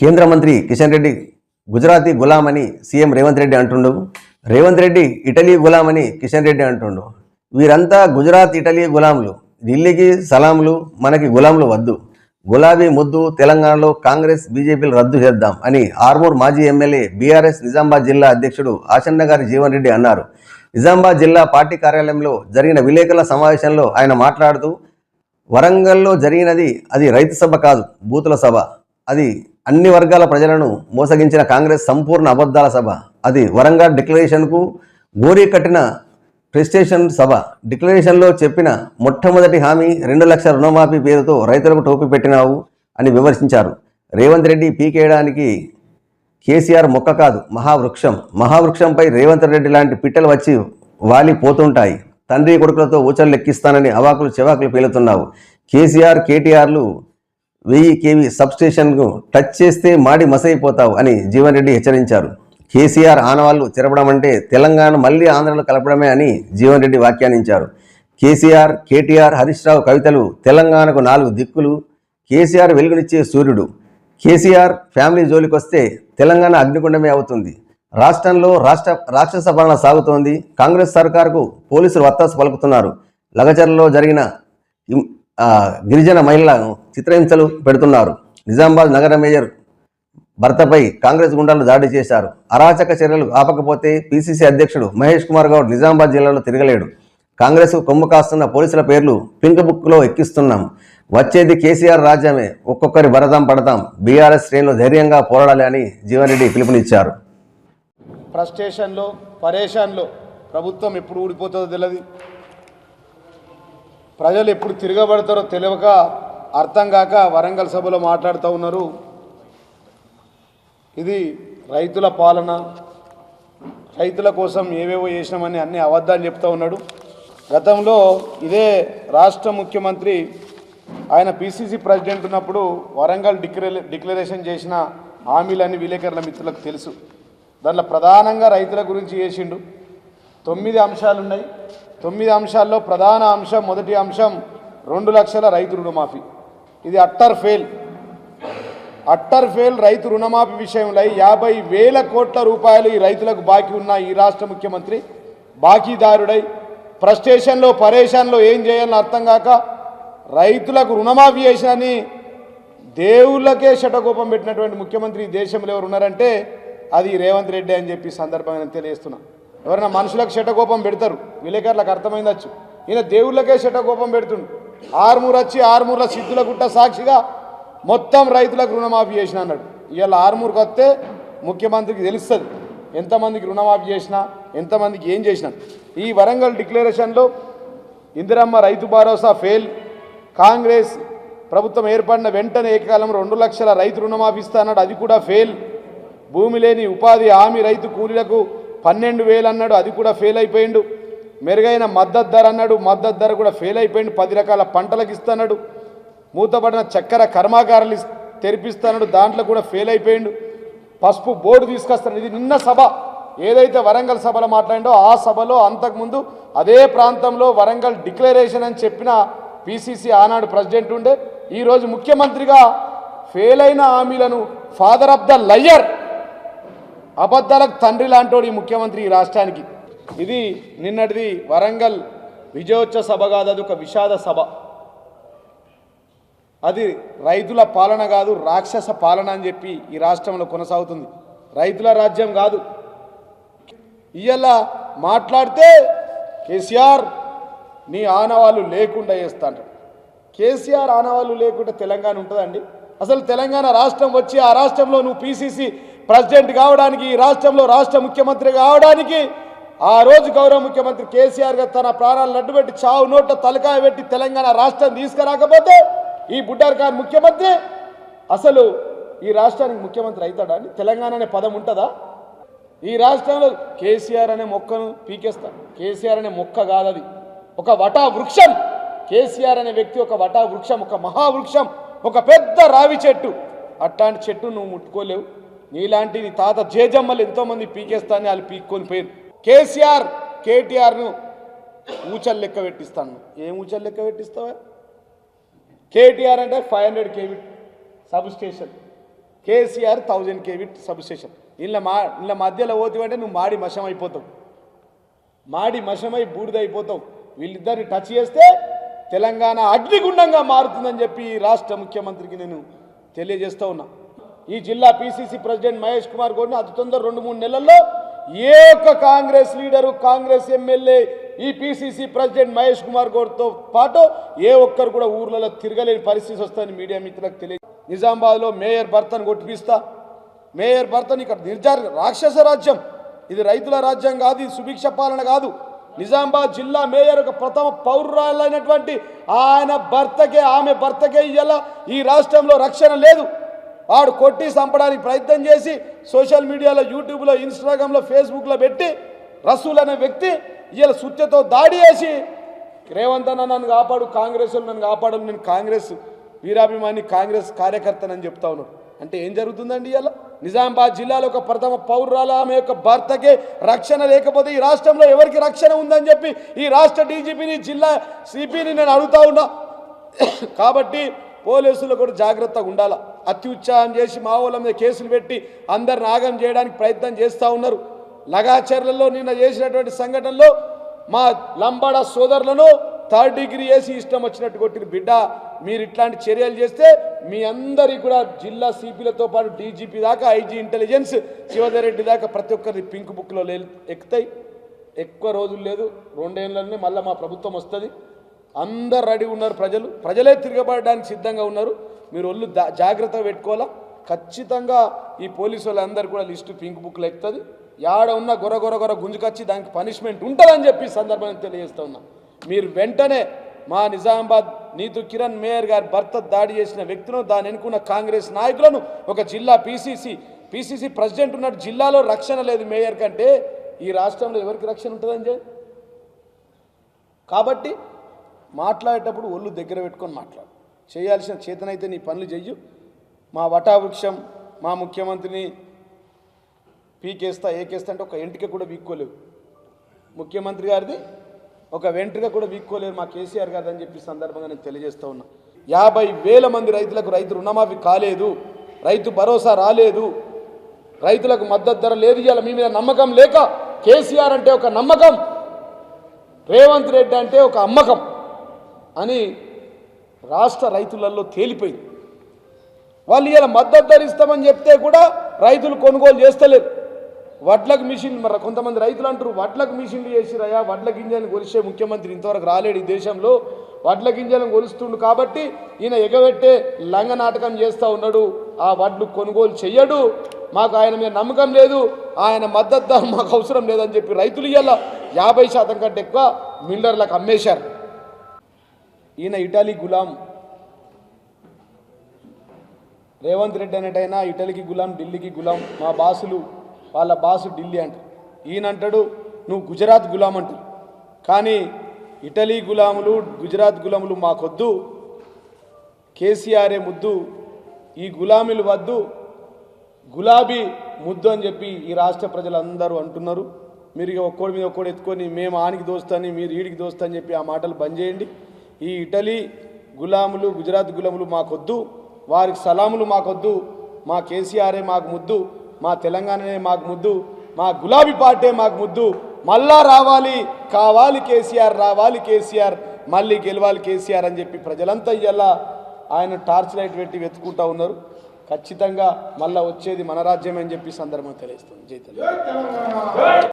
కేంద్ర మంత్రి కిషన్ రెడ్డి గుజరాతీ గులాం అని సీఎం రేవంత్ రెడ్డి అంటుండు. రేవంత్ రెడ్డి ఇటలీ గులాం అని కిషన్ రెడ్డి అంటుండు. వీరంతా గుజరాత్ ఇటలీ గులాంలు. ఢిల్లీకి సలాంలు, మనకి గులాంలు వద్దు. గులాబీ ముద్దు తెలంగాణలో కాంగ్రెస్ బీజేపీలు రద్దు చేద్దాం అని ఆర్మూర్ మాజీ ఎమ్మెల్యే బీఆర్ఎస్ నిజామాబాద్ జిల్లా అధ్యక్షుడు ఆచండగారి జీవన్ రెడ్డి అన్నారు. నిజామాబాద్ జిల్లా పార్టీ కార్యాలయంలో జరిగిన విలేకరుల సమావేశంలో ఆయన మాట్లాడుతూ, వరంగల్లో జరిగినది అది రైతు సభ కాదు, బూతుల సభ. అది అన్ని వర్గాల ప్రజలను మోసగించిన కాంగ్రెస్ సంపూర్ణ అబద్ధాల సభ. అది వరంగల్ డిక్లరేషన్కు గోరీ కట్టిన ప్రెస్టేషన్ సభ. డిక్లరేషన్లో చెప్పిన మొట్టమొదటి హామీ 2 లక్షల రుణమాఫీ పేరుతో రైతులకు టోపీ పెట్టినావు అని విమర్శించారు. రేవంత్ రెడ్డి పీకేయడానికి కేసీఆర్ మొక్క కాదు, మహావృక్షం. మహావృక్షంపై రేవంత్ రెడ్డి లాంటి పిట్టలు వచ్చి వాలిపోతుంటాయి. తండ్రి కొడుకులతో ఊచలు లెక్కిస్తానని అవాకులు చెవాకులు పేలుతున్నావు. కేసీఆర్ కేటీఆర్లు 1000 kV సబ్స్టేషన్కు టచ్ చేస్తే మాడి మసైపోతావు అని జీవన్ రెడ్డి హెచ్చరించారు. కేసీఆర్ ఆనవాళ్లు చెరపడం అంటే తెలంగాణ మళ్లీ ఆంధ్రలో కలపడమే అని జీవన్ రెడ్డి వ్యాఖ్యానించారు. కేసీఆర్, కేటీఆర్, హరీష్ రావు కవితలు తెలంగాణకు 4 దిక్కులు. కేసీఆర్ వెలుగునిచ్చే సూర్యుడు. కేసీఆర్ ఫ్యామిలీ జోలికొస్తే తెలంగాణ అగ్నిగుండమే అవుతుంది. రాష్ట్రంలో రాక్షస పాలన సాగుతోంది. కాంగ్రెస్ సర్కార్కు పోలీసులు వత్తాసు పలుకుతున్నారు. లగచర్లలో జరిగిన గిరిజన మహిళలను చిత్రహింసలు పెడుతున్నారు. నిజామాబాద్ నగర మేయర్ భర్తపై కాంగ్రెస్ గుండాలు దాడి చేశారు. అరాచక చర్యలు ఆపకపోతే పీసీసీ అధ్యక్షుడు మహేష్ కుమార్ గౌడ్ నిజామాబాద్ జిల్లాలో తిరగలేడు. కాంగ్రెస్కు కొమ్ము కాస్తున్న పోలీసుల పేర్లు పింక్ బుక్లో ఎక్కిస్తున్నాం. వచ్చేది కేసీఆర్ రాజ్యమే. ఒక్కొక్కరి భరతం పడతాం. బీఆర్ఎస్ శ్రేణులు ధైర్యంగా పోరాడాలి అని జీవన్ రెడ్డి పిలుపునిచ్చారు. ఫ్రస్ట్రేషన్లో, పరేషాన్లో ప్రభుత్వం ఎప్పుడు ఊడిపోతుందో తెలియదు. ప్రజలు ఎప్పుడు తిరగబడతారో తెలియక అర్థం కాక వరంగల్ సభలో మాట్లాడుతూ ఉన్నారు. ఇది రైతుల పాలన, రైతుల కోసం ఏవేవో చేసినామని అన్ని అబద్ధాలు చెప్తూ ఉన్నాడు. గతంలో ఇదే రాష్ట్ర ముఖ్యమంత్రి ఆయన పీసీసీ ప్రెసిడెంట్ ఉన్నప్పుడు వరంగల్ డిక్లరేషన్ చేసిన హామీలన్నీ విలేకరుల మిత్రులకు తెలుసు. దాంట్లో ప్రధానంగా రైతుల గురించి చేసిండు. 9 అంశాలు ఉన్నాయి. 9 అంశాల్లో ప్రధాన అంశం, మొదటి అంశం 2 లక్షల రైతు రుణమాఫీ. ఇది అట్టర్ ఫెయిల్. రైతు రుణమాఫీ విషయంలో 50,000 కోట్ల రూపాయలు ఈ రైతులకు బాకీ ఉన్న ఈ రాష్ట్ర ముఖ్యమంత్రి బాకీదారుడై ఫ్రస్ట్రేషన్లో, పరేషాన్లో ఏం చేయాలని అర్థం కాక రైతులకు రుణమాఫీ చేసినని దేవుళ్ళకే శటకోపం పెట్టినటువంటి ముఖ్యమంత్రి ఈ దేశంలో ఎవరు ఉన్నారంటే అది రేవంత్ రెడ్డి అని చెప్పి సందర్భంగా తెలియజేస్తున్నా. ఎవరైనా మనుషులకు శటకోపం పెడతారు, విలేకరులకు అర్థమైందచ్చు. ఈయన దేవుళ్ళకే శటకోపం పెడుతుండు. ఆర్మూర్ వచ్చి ఆర్మూర్ల సిద్ధుల గుట్ట సాక్షిగా మొత్తం రైతులకు రుణమాఫీ చేసిన అన్నాడు. ఇవాళ ఆర్మూర్కి వస్తే ముఖ్యమంత్రికి తెలుస్తుంది ఎంతమందికి రుణమాఫీ చేసినా, ఎంతమందికి ఏం చేసినా. ఈ వరంగల్ డిక్లరేషన్లో ఇందిరమ్మ రైతు భరోసా ఫెయిల్. కాంగ్రెస్ ప్రభుత్వం ఏర్పడిన వెంటనే ఏకకాలంలో 2 లక్షల రైతు రుణమాఫీ ఇస్తా అన్నాడు, అది కూడా ఫెయిల్. భూమి లేని ఉపాధి హామీ రైతు కూలీలకు 12,000 అన్నాడు, అది కూడా ఫెయిల్ అయిపోయిండు. మెరుగైన మద్దతు ధర అన్నాడు, మద్దతు ధర కూడా ఫెయిల్ అయిపోయిండు. 10 రకాల పంటలకు ఇస్తున్నాడు. మూతపడిన చక్కెర కర్మాగారాలు తెరిపిస్తున్నాడు, దాంట్లో కూడా ఫెయిల్ అయిపోయిండు. పసుపు బోర్డు తీసుకొస్తాడు. ఇది నిన్న సభ ఏదైతే వరంగల్ సభలో మాట్లాడిండో ఆ సభలో అంతకుముందు అదే ప్రాంతంలో వరంగల్ డిక్లరేషన్ అని చెప్పిన పీసీసీ ఆనాడు ప్రెసిడెంట్ ఉండే. ఈరోజు ముఖ్యమంత్రిగా ఫెయిల్ అయిన హామీలను ఫాదర్ ఆఫ్ ద లయర్, అబద్ధాలకు తండ్రి లాంటోడు ఈ ముఖ్యమంత్రి ఈ రాష్ట్రానికి. ఇది నిన్నటిది వరంగల్ విజయోత్సవ సభ కాదు, అది ఒక విషాద సభ. అది రైతుల పాలన కాదు, రాక్షస పాలన అని చెప్పి ఈ రాష్ట్రంలో కొనసాగుతుంది. రైతుల రాజ్యం కాదు. ఇవాళ మాట్లాడితే కేసీఆర్ నీ ఆనవాళ్ళు లేకుండా చేస్తాడు. కేసీఆర్ ఆనవాళ్ళు లేకుండా తెలంగాణ ఉంటుందండి? అసలు తెలంగాణ రాష్ట్రం వచ్చి ఆ రాష్ట్రంలో నువ్వు పీసీసీ ప్రెసిడెంట్ కావడానికి, ఈ రాష్ట్రంలో రాష్ట్ర ముఖ్యమంత్రి కావడానికి ఆ రోజు గౌరవ ముఖ్యమంత్రి కేసీఆర్ గారు తన ప్రాణాలను అడ్డుపెట్టి చావు నోట తలకాయ పెట్టి తెలంగాణ రాష్ట్రం తీసుకురాకపోతే ఈ బుడ్డార్ ఖాన్ ముఖ్యమంత్రి అసలు ఈ రాష్ట్రానికి ముఖ్యమంత్రి అవుతాడా అండి? తెలంగాణ అనే పదం ఉంటుందా ఈ రాష్ట్రంలో? కేసీఆర్ అనే మొక్కను పీకేస్తాడు. కేసీఆర్ అనే మొక్క కాదు, అది ఒక వటా వృక్షం. కేసీఆర్ అనే వ్యక్తి ఒక వటా వృక్షం, ఒక మహావృక్షం, ఒక పెద్ద రావి చెట్టు. అట్లాంటి చెట్టు నువ్వు ముట్టుకోలేవు. నీలాంటి నీ తాత జేజమ్మలు ఎంతోమంది పీకేస్తానని వాళ్ళు పీక్కొని పోయారు. కేసీఆర్ కేటీఆర్ను ఊచలు లెక్క పెట్టిస్తాను. ఏం ఊచలు లెక్క పెట్టిస్తావా? కేటీఆర్ అంటే 500 kV sub station, KCR 1000 kV substation. ఇళ్ళ మధ్యలో పోతావంటే నువ్వు మాడి మషం అయిపోతావు, మాడి మషమై బూడిదైపోతావు. వీళ్ళిద్దరిని టచ్ చేస్తే తెలంగాణ అగ్నిగుండంగా మారుతుందని చెప్పి ఈ రాష్ట్ర ముఖ్యమంత్రికి నేను తెలియజేస్తూ ఉన్నా. ఈ జిల్లా పిసిసి ప్రెసిడెంట్ మహేష్ కుమార్ గౌడ్ని అతి తొందర 2-3 నెలల్లో ఏ ఒక్క కాంగ్రెస్ లీడరు, కాంగ్రెస్ ఎమ్మెల్యే, ఈ పిసిసి ప్రెసిడెంట్ మహేష్ కుమార్ గౌడ్తో పాటు ఏ ఒక్కరు కూడా ఊర్లలో తిరగలేని పరిస్థితి వస్తుందని మీడియా మిత్రులకు తెలియదు. నిజామాబాద్లో మేయర్ భర్తను కొట్టిపిస్తా, మేయర్ భర్తను ఇక్కడ రాక్షస రాజ్యం, ఇది రైతుల రాజ్యం కాదు, ఇది సుభిక్ష పాలన కాదు. నిజామాబాద్ జిల్లా మేయర్ ఒక ప్రథమ పౌరురాలైనటువంటి ఆమె భర్తకే ఇలా ఈ రాష్ట్రంలో రక్షణ లేదు. వాడు కొట్టి చంపడానికి ప్రయత్నం చేసి సోషల్ మీడియాలో, యూట్యూబ్లో, ఇన్స్టాగ్రామ్లో, ఫేస్బుక్లో పెట్టి రసూల్ అనే వ్యక్తి ఇలా సుత్యతో దాడి చేసి రేవంత్ అన్న నన్ను కాపాడు, కాంగ్రెస్ నన్ను కాపాడు, నేను కాంగ్రెస్ వీరాభిమాని, కాంగ్రెస్ కార్యకర్తనని చెప్తా ఉన్నాడు. అంటే ఏం జరుగుతుందండి? ఇలా నిజామాబాద్ జిల్లాలో ఒక ప్రథమ పౌరురాల ఆమె యొక్క భర్తకే రక్షణ లేకపోతే ఈ రాష్ట్రంలో ఎవరికి రక్షణ ఉందని చెప్పి ఈ రాష్ట్ర డీజీపీని, జిల్లా సిపిని నేను అడుగుతా ఉన్నా. కాబట్టి పోలీసులు కూడా జాగ్రత్తగా ఉండాలి. అత్యుత్సాహం చేసి మా వాళ్ళ మీద కేసులు పెట్టి అందరిని ఆగం చేయడానికి ప్రయత్నం చేస్తూ ఉన్నారు. లగాచర్లలో నిన్న చేసినటువంటి సంఘటనలో మా లంబాడ సోదరులను 3rd డిగ్రీ వేసి ఇష్టం వచ్చినట్టు కొట్టిన బిడ్డ. మీరు ఇట్లాంటి చర్యలు చేస్తే మీ అందరికీ కూడా జిల్లా సిపిలతో పాటు డీజీపీ దాకా, ఐజీ ఇంటెలిజెన్స్ శివధర్ రెడ్డి దాకా ప్రతి ఒక్కరిని పింక్ బుక్లో ఎక్కుతాయి. ఎక్కువ రోజులు లేదు, 2 ఏళ్ళలోనే మళ్ళీ మా ప్రభుత్వం వస్తుంది. అందరు రెడీ ఉన్నారు, ప్రజలే తిరగబడడానికి సిద్ధంగా ఉన్నారు. మీరు ఒళ్ళు జాగ్రత్తగా పెట్టుకోవాలా. ఖచ్చితంగా ఈ పోలీసు వాళ్ళందరూ కూడా లిస్టు పింక్ బుక్లో ఎక్కుతుంది. యాడ ఉన్న గొర గుంజుకొచ్చి దానికి పనిష్మెంట్ ఉంటుందని చెప్పి సందర్భంగా తెలియజేస్తూ ఉన్నా. మీరు వెంటనే మా నిజామాబాద్ నీతు కిరణ్ మేయర్ గారి భర్త దాడి చేసిన వ్యక్తులను, దాని ఎన్నుకున్న కాంగ్రెస్ నాయకులను, ఒక జిల్లా పిసిసి ప్రెసిడెంట్ ఉన్న జిల్లాలో రక్షణ లేదు మేయర్ కంటే ఈ రాష్ట్రంలో ఎవరికి రక్షణ ఉంటుందని చెప్పి. కాబట్టి మాట్లాడేటప్పుడు ఒళ్ళు దగ్గర పెట్టుకొని మాట్లాడు. చేయాల్సిన చేతనైతే నీ పనులు చెయ్యు. మా వటావృక్షం, మా ముఖ్యమంత్రిని పీకేస్తా, ఏకేస్తా అంటే ఒక ఎంటిక కూడా వీక్కోలేవు. ముఖ్యమంత్రి గారిది ఒక వెంట్రుక కూడా వీక్కోలేరు మా కేసీఆర్ గారు అని చెప్పి సందర్భంగా నేను తెలియజేస్తూ ఉన్నా. 50,000 మంది రైతులకు రైతు రుణమాఫీ కాలేదు, రైతు భరోసా రాలేదు, రైతులకు మద్దతు ధర లేదు. ఇవాళ మీ మీద నమ్మకం లేక కేసీఆర్ అంటే ఒక నమ్మకం, రేవంత్ రెడ్డి అంటే ఒక అమ్మకం అని రాష్ట్ర రైతులలో తేలిపోయింది. వాళ్ళు ఇలా మద్దతు ధర ఇస్తామని చెప్తే కూడా రైతులు కొనుగోలు చేస్తలేరు. వడ్లకు మిషన్, మరి కొంతమంది రైతులు అంటారు వడ్లకు మిషన్లు చేసిరయా, వడ్ల గింజలను కొలిసే ముఖ్యమంత్రి ఇంతవరకు రాలేడు ఈ దేశంలో, వడ్ల గింజలను కొలుస్తుండు కాబట్టి ఈయన ఎగబెట్టే లంగ నాటకం చేస్తూ ఉన్నాడు, ఆ వడ్లు కొనుగోలు చెయ్యడు, మాకు ఆయన మీద నమ్మకం లేదు, ఆయన మద్దతు ధర మాకు అవసరం లేదని చెప్పి రైతులు ఇవాళ 50% కంటే ఎక్కువ మిల్లర్లకు అమ్మేశారు. ఈయన ఇటలీ గులాం, రేవంత్ రెడ్డి అనేటైనా ఇటలీకి గులాం, ఢిల్లీకి గులాం. మా బాసులు, వాళ్ళ బాసు ఢిల్లీ అంటారు, ఈయన అంటాడు నువ్వు గుజరాత్ గులాం అంటారు. కానీ ఇటలీ గులాములు, గుజరాత్ గులాములు మాకొద్దు, కేసీఆరే ముద్దు, ఈ గులామీలు వద్దు, గులాబీ ముద్దు అని చెప్పి ఈ రాష్ట్ర ప్రజలందరూ అంటున్నారు. మీరు ఇక ఒక్కోడి మీద ఒక్కోడు ఎత్తుకొని మేము ఆనికి దోస్తని, మీరు ఈడికి దోస్తని చెప్పి ఆ మాటలు బంద్ చేయండి. ఈ ఇటలీ గులాములు, గుజరాత్ గులాములు మాకొద్దు, వారికి సలాములు మాకొద్దు, మా కేసీఆరే మాకు ముద్దు, మా తెలంగాణనే మాకు ముద్దు, మా గులాబీ పార్టీ మాకు ముద్దు, మళ్ళా రావాలి, కావాలి కేసీఆర్, రావాలి కేసీఆర్, మళ్ళీ గెలవాలి కేసీఆర్ అని చెప్పి ప్రజలంతా ఇవాళ ఆయన టార్చ్ లైట్ పెట్టి వెతుకుంటూ ఉన్నారు. ఖచ్చితంగా మళ్ళీ వచ్చేది మన రాజ్యమే అని చెప్పి సందర్భం తెలియజేస్తుంది. జై తెలంగాణ.